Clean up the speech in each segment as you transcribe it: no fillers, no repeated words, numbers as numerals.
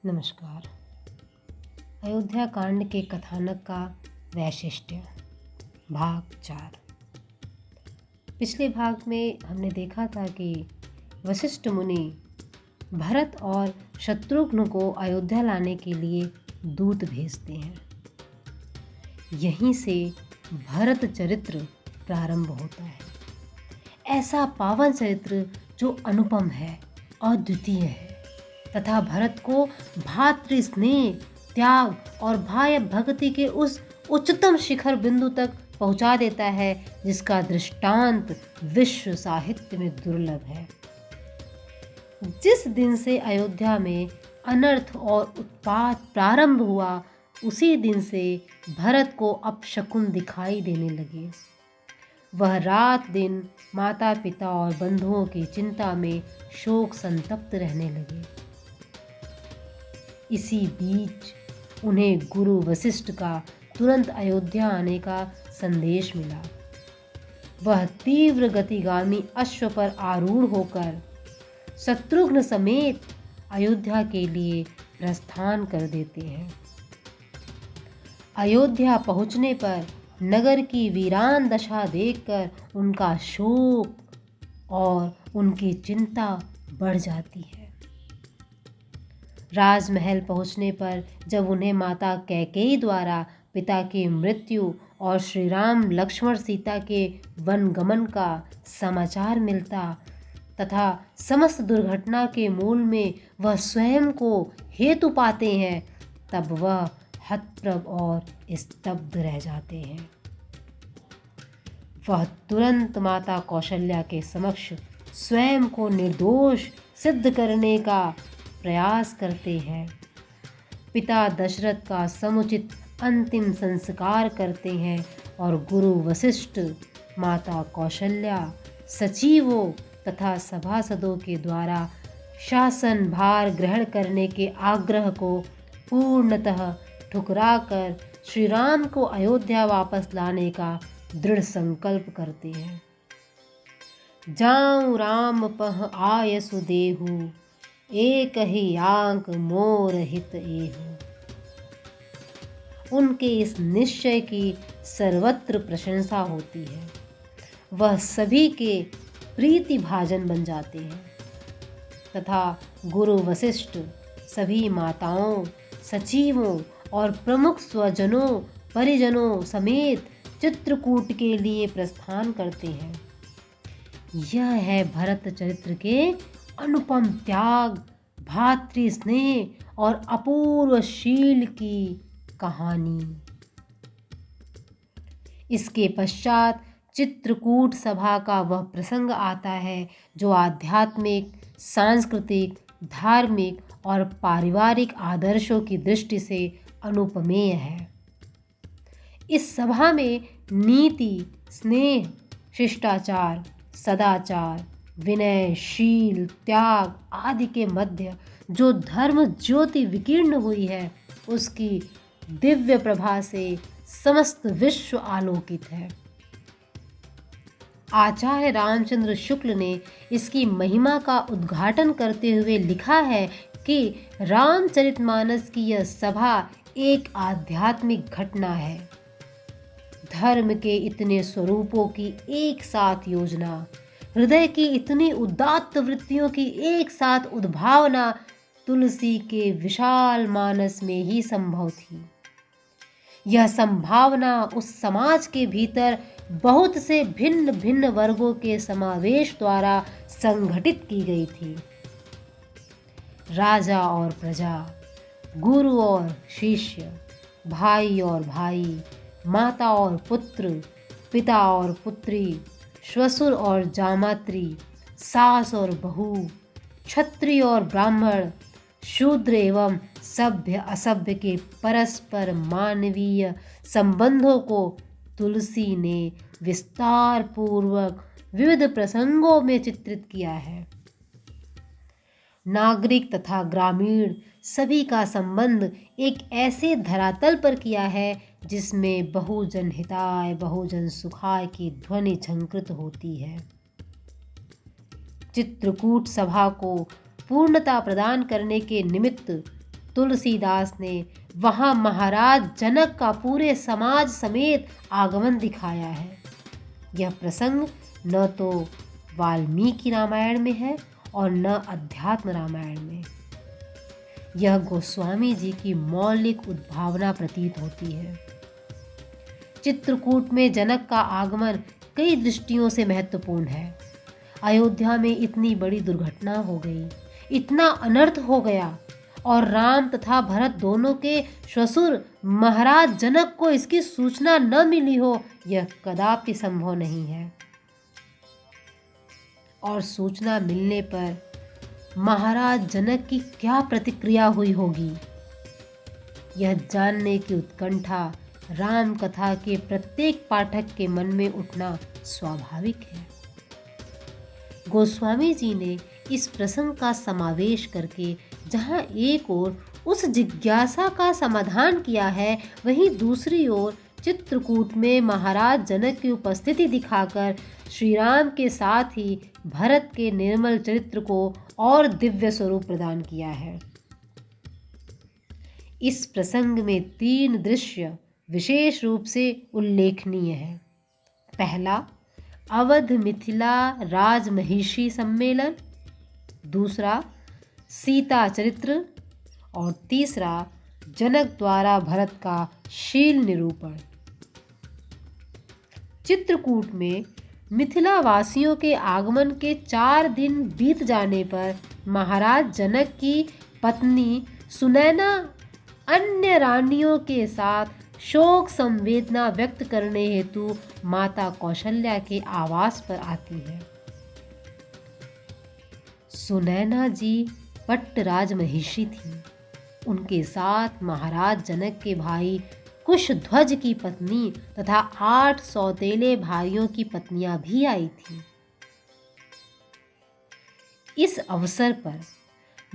नमस्कार। अयोध्या कांड के कथानक का वैशिष्ट्य भाग 4। पिछले भाग में हमने देखा था कि वशिष्ठ मुनि भरत और शत्रुघ्न को अयोध्या लाने के लिए दूत भेजते हैं। यहीं से भरत चरित्र प्रारंभ होता है। ऐसा पावन चरित्र जो अनुपम है, अद्वितीय है तथा भरत को भातृ स्नेह, त्याग और भाई भक्ति के उस उच्चतम शिखर बिंदु तक पहुंचा देता है जिसका दृष्टांत विश्व साहित्य में दुर्लभ है। जिस दिन से अयोध्या में अनर्थ और उत्पात प्रारंभ हुआ, उसी दिन से भरत को अपशकुन दिखाई देने लगे। वह रात दिन माता पिता और बंधुओं की चिंता में शोक संतप्त रहने लगे। इसी बीच उन्हें गुरु वशिष्ठ का तुरंत अयोध्या आने का संदेश मिला। वह तीव्र गतिगामी अश्व पर आरूढ़ होकर शत्रुघ्न समेत अयोध्या के लिए प्रस्थान कर देते हैं। अयोध्या पहुंचने पर नगर की वीरान दशा देखकर उनका शोक और उनकी चिंता बढ़ जाती है। राजमहल पहुंचने पर जब उन्हें माता कैकेयी द्वारा पिता की मृत्यु और श्री राम लक्ष्मण सीता के वनगमन का समाचार मिलता तथा समस्त दुर्घटना के मूल में वह स्वयं को हेतु पाते हैं, तब वह हतप्रभ और स्तब्ध रह जाते हैं। वह तुरंत माता कौशल्या के समक्ष स्वयं को निर्दोष सिद्ध करने का प्रयास करते हैं। पिता दशरथ का समुचित अंतिम संस्कार करते हैं और गुरु वशिष्ठ, माता कौशल्या, सचिवों तथा सभासदों के द्वारा शासन भार ग्रहण करने के आग्रह को पूर्णतः ठुकराकर श्री राम को अयोध्या वापस लाने का दृढ़ संकल्प करते हैं। जाऊं राम पह आयसु देहु, एक ही आंक मोर हित एहु। उनके इस निश्चय की सर्वत्र प्रशंसा होती है। वह सभी के प्रीति भाजन बन जाते हैं तथा गुरु वशिष्ठ सभी माताओं, सचिवों और प्रमुख स्वजनों परिजनों समेत चित्रकूट के लिए प्रस्थान करते हैं। यह है भरत चरित्र के अनुपम त्याग, भातृ स्नेह और अपूर्व शील की कहानी। इसके पश्चात चित्रकूट सभा का वह प्रसंग आता है जो आध्यात्मिक, सांस्कृतिक, धार्मिक और पारिवारिक आदर्शों की दृष्टि से अनुपमेय है। इस सभा में नीति, स्नेह, शिष्टाचार, सदाचार, विनय, शील, त्याग आदि के मध्य जो धर्म ज्योति विकीर्ण हुई है, उसकी दिव्य प्रभा से समस्त विश्व आलोकित है। आचार्य रामचंद्र शुक्ल ने इसकी महिमा का उद्घाटन करते हुए लिखा है कि रामचरितमानस की यह सभा एक आध्यात्मिक घटना है। धर्म के इतने स्वरूपों की एक साथ योजना, हृदय की इतनी उदात्त वृत्तियों की एक साथ उद्भावना तुलसी के विशाल मानस में ही संभव थी। यह संभावना उस समाज के भीतर बहुत से भिन्न भिन्न वर्गों के समावेश द्वारा संगठित की गई थी। राजा और प्रजा, गुरु और शिष्य, भाई और भाई, माता और पुत्र, पिता और पुत्री, श्वशुर और जामात्री, सास और बहू, क्षत्रिय और ब्राह्मण, शूद्र एवं सभ्य असभ्य के परस्पर मानवीय संबंधों को तुलसी ने विस्तार पूर्वक विविध प्रसंगों में चित्रित किया है। नागरिक तथा ग्रामीण सभी का संबंध एक ऐसे धरातल पर किया है जिसमें बहुजन हिताय बहुजन सुखाय की ध्वनि झंकृत होती है। चित्रकूट सभा को पूर्णता प्रदान करने के निमित्त तुलसीदास ने वहाँ महाराज जनक का पूरे समाज समेत आगमन दिखाया है। यह प्रसंग न तो वाल्मीकि रामायण में है और न अध्यात्म रामायण में। यह गोस्वामी जी की मौलिक उद्भावना प्रतीत होती है। चित्रकूट में जनक का आगमन कई दृष्टियों से महत्वपूर्ण है। अयोध्या में इतनी बड़ी दुर्घटना हो गई, इतना अनर्थ हो गया, और राम तथा भरत दोनों के ससुर महाराज जनक को इसकी सूचना न मिली हो, यह कदापि संभव नहीं है। और सूचना मिलने पर महाराज जनक की क्या प्रतिक्रिया हुई होगी, यह जानने की उत्कंठा राम कथा के प्रत्येक पाठक के मन में उठना स्वाभाविक है। गोस्वामी जी ने इस प्रसंग का समावेश करके जहाँ एक ओर उस जिज्ञासा का समाधान किया है, वहीं दूसरी ओर चित्रकूट में महाराज जनक की उपस्थिति दिखाकर श्री राम के साथ ही भरत के निर्मल चरित्र को और दिव्य स्वरूप प्रदान किया है। इस प्रसंग में 3 दृश्य विशेष रूप से उल्लेखनीय है। पहला, अवध मिथिला राजमहिषी सम्मेलन, दूसरा सीता चरित्र, और तीसरा जनक द्वारा भरत का शील निरूपण। चित्रकूट में मिथिला वासियों के आगमन के 4 दिन बीत जाने पर महाराज जनक की पत्नी सुनैना अन्य रानियों के साथ शोक संवेदना व्यक्त करने हेतु माता कौशल्या के आवास पर आती है। सुनैना जी पट्टराज महिषी थी। उनके साथ महाराज जनक के भाई कुशध्वज की पत्नी तथा 8 सौतेले भाइयों की पत्नियां भी आई थीं। इस अवसर पर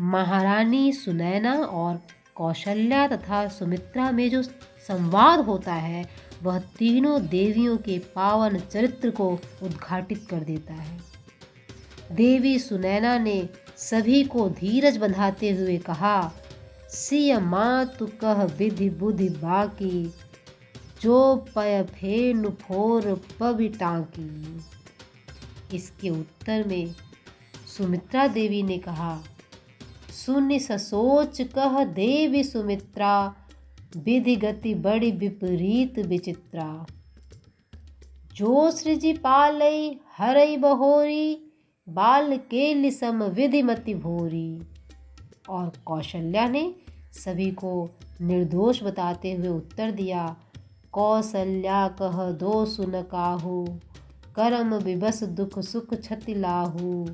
महारानी सुनैना और कौशल्या तथा सुमित्रा में जो संवाद होता है, वह तीनों देवियों के पावन चरित्र को उद्घाटित कर देता है। देवी सुनैना ने सभी को धीरज बंधाते हुए कहा, सिय मातु कह विधि बुद्धि बाकी, जो पय फेनु फोर पविटाकी। इसके उत्तर में सुमित्रा देवी ने कहा, सुनि ससोच कह देवी सुमित्रा, विधि गति बड़ी विपरीत विचित्रा। जो सृजि पालई हरई बहोरी, बाल केलि सम विधि मति भोरी। और कौशल्या ने सभी को निर्दोष बताते हुए उत्तर दिया, कौशल्या कह दो सुन काहू, कर्म विबस दुख सुख क्षति लाहू।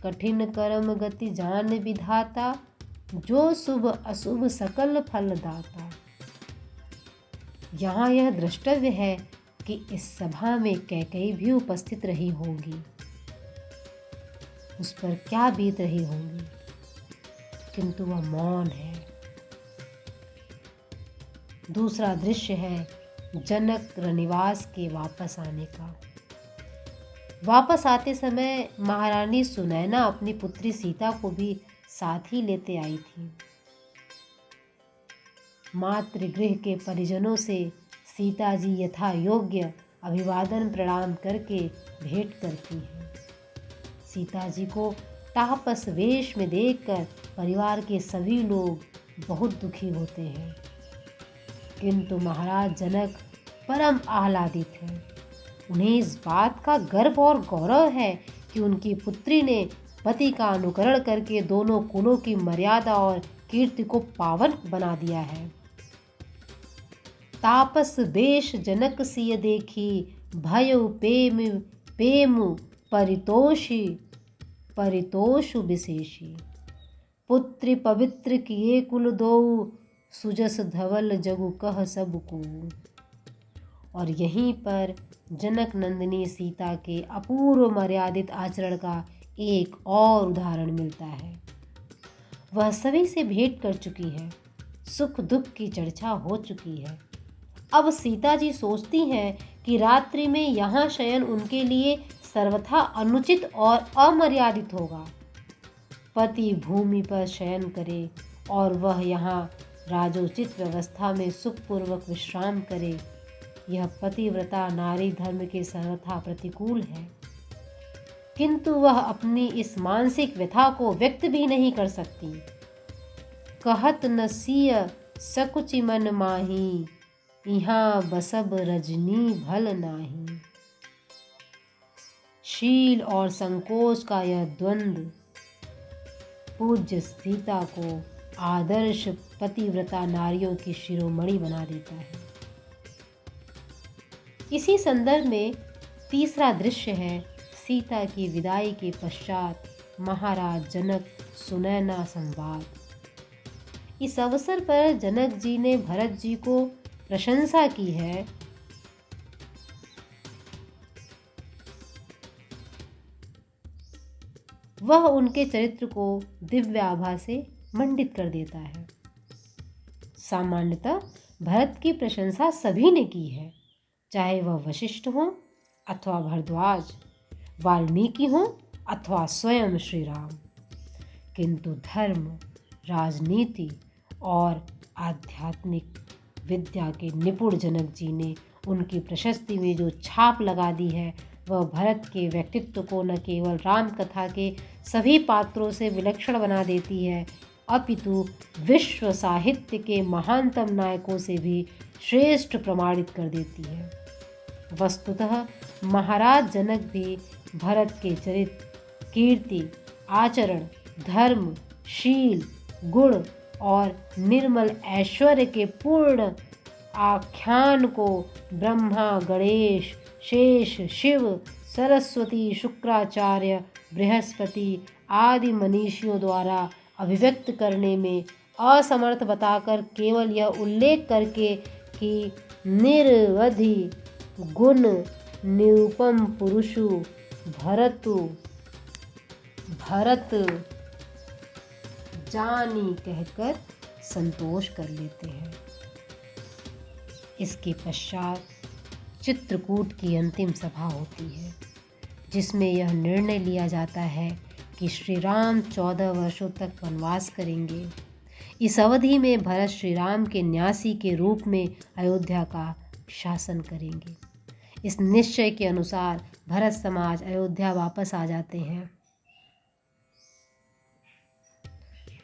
कठिन कर्म गति जान विधाता, जो शुभ अशुभ सकल फल दाता। यहाँ यह द्रष्टव्य है कि इस सभा में कैकेयी भी उपस्थित रही होगी। उस पर क्या बीत रही होगी, किंतु वह मौन है। दूसरा दृश्य है जनक रनिवास के वापस आने का। वापस आते समय महारानी सुनैना अपनी पुत्री सीता को भी साथ ही लेते आई थी। मातृगृह के परिजनों से सीता जी यथा योग्य अभिवादन प्रणाम करके भेंट करती हैं। सीता जी को तापस वेश में देखकर परिवार के सभी लोग बहुत दुखी होते हैं, किंतु महाराज जनक परम आह्लादित हैं। उन्हें इस बात का गर्व और गौरव है कि उनकी पुत्री ने पति का अनुकरण करके दोनों कुलों की मर्यादा और कीर्ति को पावन बना दिया है। तापस वेश जनक सिय देखी, भयउ पेमु परितोषु विशेषी। पुत्री पवित्र किए कुल दोऊ, सुजस धवल जगु कह सबको। और यहीं पर जनक नंदिनी सीता के अपूर्व मर्यादित आचरण का एक और उदाहरण मिलता है। वह सभी से भेंट कर चुकी है, सुख दुख की चर्चा हो चुकी है। अब सीता जी सोचती हैं कि रात्रि में यहाँ शयन उनके लिए सर्वथा अनुचित और अमर्यादित होगा। पति भूमि पर शयन करे और वह यहाँ राजोचित व्यवस्था में सुखपूर्वक विश्राम करे, यह पतिव्रता नारी धर्म के सर्वथा प्रतिकूल है। किंतु वह अपनी इस मानसिक व्यथा को व्यक्त भी नहीं कर सकती। कहत न सिय सकुचि मन माही, यहाँ बसब रजनी भल नाही। शील और संकोच का यह द्वंद्व पूज्य सीता को आदर्श पतिव्रता नारियों की शिरोमणि बना देता है। इसी संदर्भ में तीसरा दृश्य है सीता की विदाई के पश्चात महाराज जनक सुनैना संवाद। इस अवसर पर जनक जी ने भरत जी को प्रशंसा की है। वह उनके चरित्र को दिव्य आभा से मंडित कर देता है। सामान्यतः भरत की प्रशंसा सभी ने की है, चाहे वह वशिष्ठ हो अथवा भरद्वाज, वाल्मीकि हो अथवा स्वयं श्री राम। किंतु धर्म, राजनीति और आध्यात्मिक विद्या के निपुण जनक जी ने उनकी प्रशस्ति में जो छाप लगा दी है, वह भरत के व्यक्तित्व को न केवल राम कथा के सभी पात्रों से विलक्षण बना देती है, अपितु विश्व साहित्य के महानतम नायकों से भी श्रेष्ठ प्रमाणित कर देती है। वस्तुतः महाराज जनक भी भरत के चरित्र, कीर्ति, आचरण, धर्म, शील, गुण और निर्मल ऐश्वर्य के पूर्ण आख्यान को ब्रह्मा, गणेश, शेष, शिव, सरस्वती, शुक्राचार्य, बृहस्पति आदि मनीषियों द्वारा अभिव्यक्त करने में असमर्थ बताकर केवल यह उल्लेख करके कि निरवधि गुण निरूपम पुरुषु भरत जानी कहकर संतोष कर लेते हैं। इसके पश्चात चित्रकूट की अंतिम सभा होती है, जिसमें यह निर्णय लिया जाता है कि श्री राम 14 वर्षों तक वनवास करेंगे। इस अवधि में भरत श्री राम के न्यासी के रूप में अयोध्या का शासन करेंगे। इस निश्चय के अनुसार भरत समाज अयोध्या वापस आ जाते हैं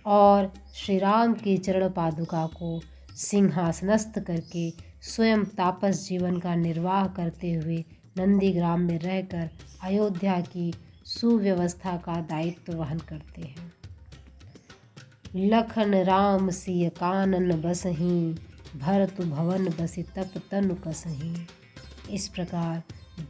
और श्री राम की चरण पादुका को सिंहासनस्थ करके स्वयं तापस जीवन का निर्वाह करते हुए नंदीग्राम में रहकर अयोध्या की सुव्यवस्था का दायित्व वहन करते हैं। लखन राम सिय कानन बसहीं, भरतु भवन बसि तप तनु कसहीं। इस प्रकार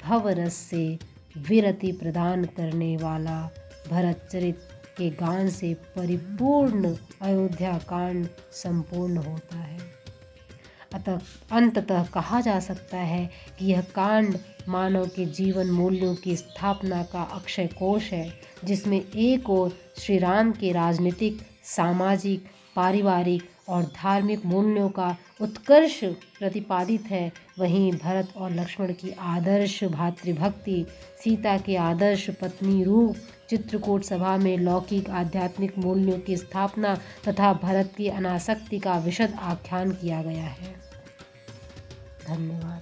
भवरस से विरति प्रदान करने वाला भरत चरित के गान से परिपूर्ण अयोध्या कांड संपूर्ण होता है। अतः अंततः कहा जा सकता है कि यह कांड मानव के जीवन मूल्यों की स्थापना का अक्षय कोश है, जिसमें एक ओर श्री राम के राजनीतिक, सामाजिक, पारिवारिक और धार्मिक मूल्यों का उत्कर्ष प्रतिपादित है, वहीं भरत और लक्ष्मण की आदर्श भातृभक्ति, सीता के आदर्श पत्नी रूप, चित्रकूट सभा में लौकिक आध्यात्मिक मूल्यों की स्थापना तथा भरत की अनासक्ति का विशद आख्यान किया गया है। धन्यवाद।